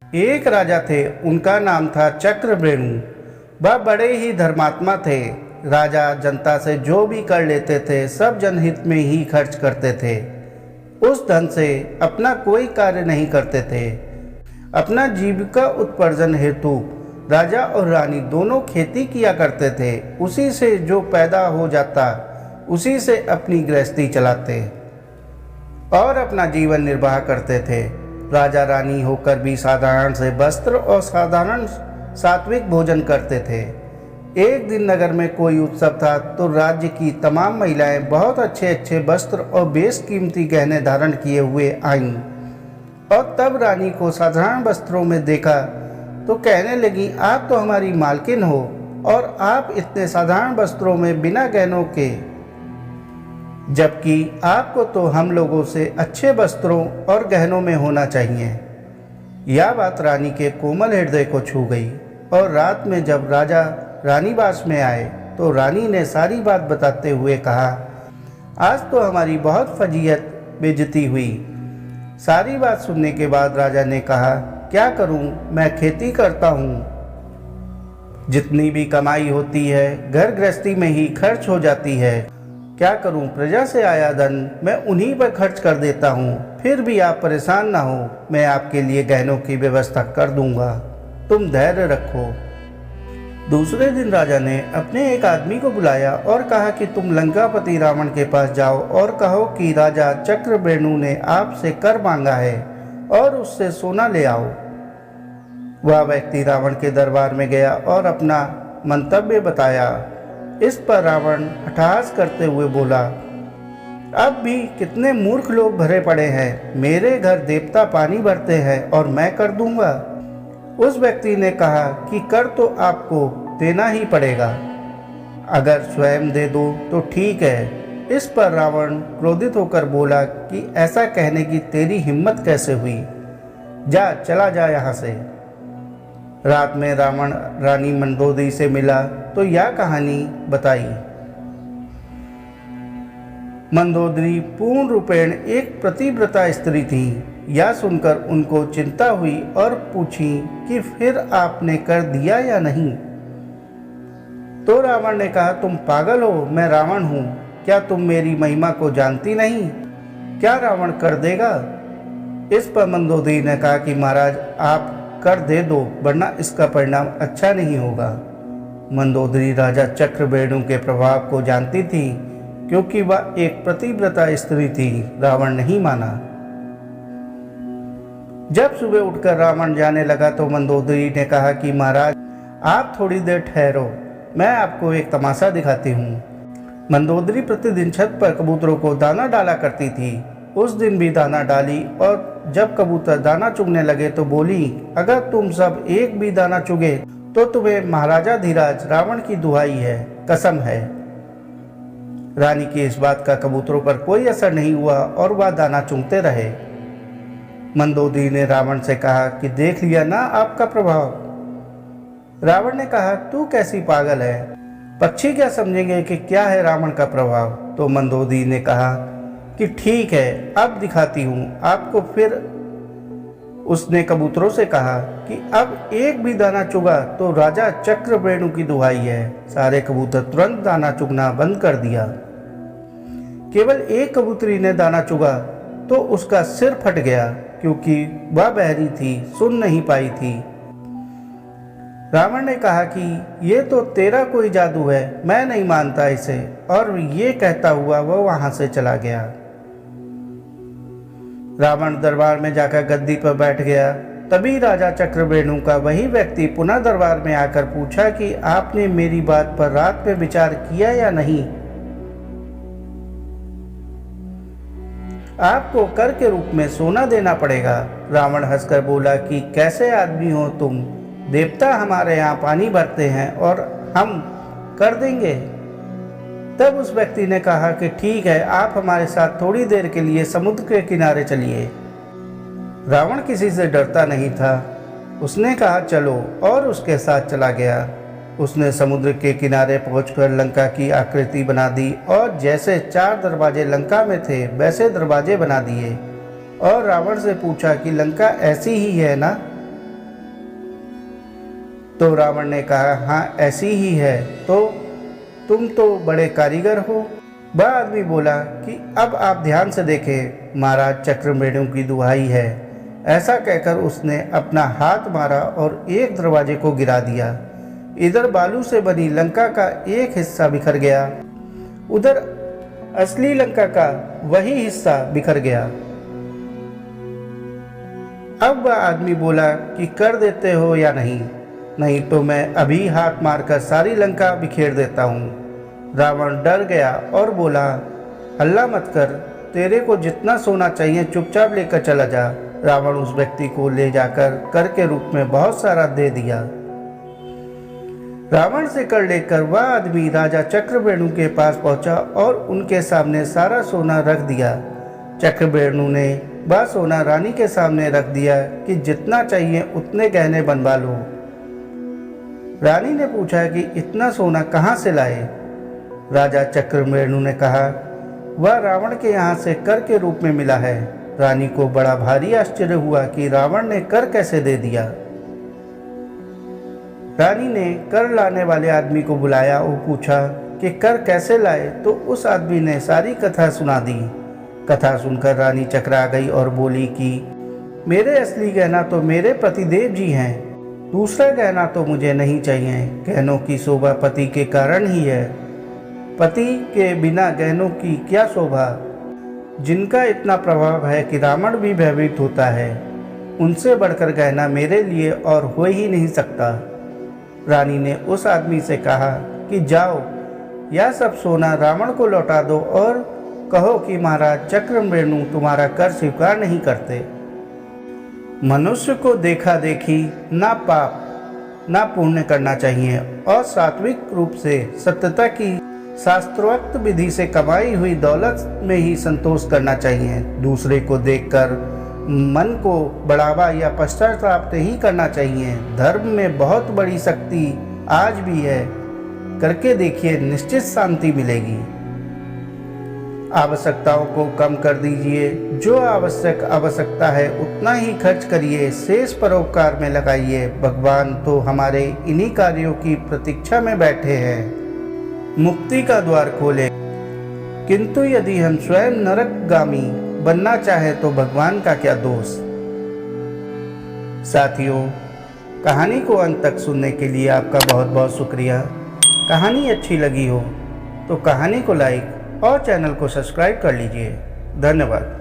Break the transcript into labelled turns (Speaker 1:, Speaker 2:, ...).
Speaker 1: एक राजा थे, उनका नाम था चक्रवेणु। वह बड़े ही धर्मात्मा थे। राजा जनता से जो भी कर लेते थे सब जनहित में ही खर्च करते थे। उस धन से अपना कोई कार्य नहीं करते थे। अपना जीविका उत्पार्जन हेतु राजा और रानी दोनों खेती किया करते थे। उसी से जो पैदा हो जाता उसी से अपनी गृहस्थी चलाते और अपना जीवन निर्वाह करते थे। राजा रानी होकर भी साधारण से वस्त्र और साधारण सात्विक भोजन करते थे। एक दिन नगर में कोई उत्सव था तो राज्य की तमाम महिलाएं बहुत अच्छे अच्छे वस्त्र और बेशकीमती गहने धारण किए हुए आईं और तब रानी को साधारण वस्त्रों में देखा तो कहने लगी, आप तो हमारी मालकिन हो और आप इतने साधारण वस्त्रों में बिना गहनों के, जबकि आपको तो हम लोगों से अच्छे वस्त्रों और गहनों में होना चाहिए। यह बात रानी के कोमल हृदय को छू गई और रात में जब राजा रानीवास में आए तो रानी ने सारी बात बताते हुए कहा, आज तो हमारी बहुत फजीहत बेइज्जती हुई। सारी बात सुनने के बाद राजा ने कहा, क्या करूं, मैं खेती करता हूं। जितनी भी कमाई होती है घर गृहस्थी में ही खर्च हो जाती है। क्या करूं, प्रजा से आया धन मैं उन्हीं पर खर्च कर देता हूं। फिर भी आप परेशान ना हो, मैं आपके लिए गहनों की व्यवस्था कर दूंगा, तुम धैर्य रखो। दूसरे दिन राजा ने अपने एक आदमी को बुलाया और कहा कि तुम लंकापति रावण के पास जाओ और कहो कि राजा चक्रवेणु ने आपसे कर मांगा है और उससे सोना ले आओ। वह व्यक्ति रावण के दरबार में गया और अपना मंतव्य बताया। इस पर रावण अट्टहास करते हुए बोला, अब भी कितने मूर्ख लोग भरे पड़े हैं। मेरे घर देवता पानी भरते हैं और मैं कर दूंगा। उस व्यक्ति ने कहा कि कर तो आपको देना ही पड़ेगा, अगर स्वयं दे दो तो ठीक है। इस पर रावण क्रोधित होकर बोला कि ऐसा कहने की तेरी हिम्मत कैसे हुई, जा चला जा यहाँ से। रात में रावण रानी मंदोदरी से मिला तो यह कहानी बताई। मंदोदरी पूर्ण रूपेण एक पतिव्रता स्त्री थी। यह सुनकर उनको चिंता हुई और पूछी कि फिर आपने कर दिया या नहीं। तो रावण ने कहा, तुम पागल हो, मैं रावण हूँ, क्या तुम मेरी महिमा को जानती नहीं? क्या रावण कर देगा? इस पर मंदोदरी ने कहा कि महाराज आप कर दे दो, वरना इसका परिणाम अच्छा नहीं होगा। मंदोदरी राजा चक्रवेणु के प्रभाव को जानती थी, क्योंकि वह एक पतिव्रता स्त्री थी। रावण नहीं माना। जब सुबह उठकर रावण जाने लगा तो मंदोदरी ने कहा कि महाराज आप थोड़ी देर ठहरो, मैं आपको एक तमाशा दिखाती हूँ। मंदोदरी प्रतिदिन छत पर कबूतरों को दाना डाला करती थी। उस दिन भी दाना डाली और जब कबूतर दाना चुगने लगे तो बोली, अगर तुम सब एक भी दाना चुगे तो तुम्हें महाराजा धीराज रावण की दुहाई है, कसम है। रानी की इस बात का कबूतरों पर कोई असर नहीं हुआ और वह दाना चुगते रहे। मंदोदरी ने रावण से कहा कि देख लिया ना आपका प्रभाव। रावण ने कहा, तू कैसी पागल है, पक्षी क्या समझेंगे कि क्या है रावण का प्रभाव। तो मंदोदरी ने कहा कि ठीक है, अब दिखाती हूँ आपको। फिर उसने कबूतरों से कहा कि अब एक भी दाना चुगा तो राजा चक्रवेणु की दुहाई है। सारे कबूतर तुरंत दाना चुगना बंद कर दिया। केवल एक कबूतरी ने दाना चुगा तो उसका सिर फट गया, क्योंकि वह बहरी थी, सुन नहीं पाई थी। रावण ने कहा कि ये तो तेरा कोई जादू है, मैं नहीं मानता इसे, और ये कहता हुआ वह वहां से चला गया। रावण दरबार में जाकर गद्दी पर बैठ गया। तभी राजा चक्रवेणु का वही व्यक्ति पुनः दरबार में आकर पूछा कि आपने मेरी बात पर रात में विचार किया या नहीं? आपको कर के रूप में सोना देना पड़ेगा। रावण हंसकर बोला कि कैसे आदमी हो तुम, देवता हमारे यहाँ पानी भरते हैं और हम कर देंगे। तब उस व्यक्ति ने कहा कि ठीक है, आप हमारे साथ थोड़ी देर के लिए समुद्र के किनारे चलिए। रावण किसी से डरता नहीं था। उसने कहा चलो, और उसके साथ चला गया। उसने समुद्र के किनारे पहुंचकर लंका की आकृति बना दी और जैसे 4 दरवाजे लंका में थे वैसे दरवाजे बना दिए और रावण से पूछा कि लंका ऐसी ही है ना? तो रावण ने कहा, हाँ ऐसी ही है, तो तुम तो बड़े कारीगर हो। वह आदमी बोला कि अब आप ध्यान से देखें, महाराज चक्रमेणु की दुहाई है। ऐसा कहकर उसने अपना हाथ मारा और एक दरवाजे को गिरा दिया। इधर बालू से बनी लंका का एक हिस्सा बिखर गया, उधर असली लंका का वही हिस्सा बिखर गया। अब वह आदमी बोला कि कर देते हो या नहीं, नहीं तो मैं अभी हाथ मारकर सारी लंका बिखेर देता हूँ। रावण डर गया और बोला, हल्ला मत कर, तेरे को जितना सोना चाहिए चुपचाप लेकर चला जा। रावण उस व्यक्ति को ले जाकर कर के रूप में बहुत सारा दे दिया। रावण से कर लेकर वह आदमी राजा चक्रवेणु के पास पहुंचा और उनके सामने सारा सोना रख दिया। चक्रवेणु ने वह सोना रानी के सामने रख दिया कि जितना चाहिए उतने गहने बनवा लो। रानी ने पूछा कि इतना सोना कहाँ से लाए? राजा चक्रवेणु ने कहा, वह रावण के यहाँ से कर के रूप में मिला है। रानी को बड़ा भारी आश्चर्य हुआ कि रावण ने कर कैसे दे दिया। रानी ने कर लाने वाले आदमी को बुलाया और पूछा कि कर कैसे लाए, तो उस आदमी ने सारी कथा सुना दी। कथा सुनकर रानी चकरा गई और बोली कि मेरे असली गहना तो मेरे पतिदेव जी हैं, दूसरा गहना तो मुझे नहीं चाहिए। गहनों की शोभा पति के कारण ही है, पति के बिना गहनों की क्या शोभा। जिनका इतना प्रभाव है कि रावण भी भयभीत होता है, उनसे बढ़कर गहना मेरे लिए और हो ही नहीं सकता। रानी ने उस आदमी से कहा कि जाओ, यह सब सोना रावण को लौटा दो और कहो कि महाराज चक्रवेणु तुम्हारा कर स्वीकार नहीं करते। मनुष्य को देखा देखी ना पाप ना पुण्य करना चाहिए और सात्विक रूप से सत्यता की शास्त्रोक्त विधि से कमाई हुई दौलत में ही संतोष करना चाहिए। दूसरे को देखकर मन को बढ़ावा या पश्चाताप नहीं करना चाहिए। धर्म में बहुत बड़ी शक्ति आज भी है, करके देखिए, निश्चित शांति मिलेगी। आवश्यकताओं को कम कर दीजिए, जो आवश्यकता है उतना ही खर्च करिए, शेष परोपकार में लगाइए। भगवान तो हमारे इन्हीं कार्यों की प्रतीक्षा में बैठे हैं, मुक्ति का द्वार खोले। किंतु यदि हम स्वयं नरकगामी बनना चाहे तो भगवान का क्या दोष। साथियों, कहानी को अंत तक सुनने के लिए आपका बहुत बहुत शुक्रिया। कहानी अच्छी लगी हो तो कहानी को लाइक और चैनल को सब्सक्राइब कर लीजिए। धन्यवाद।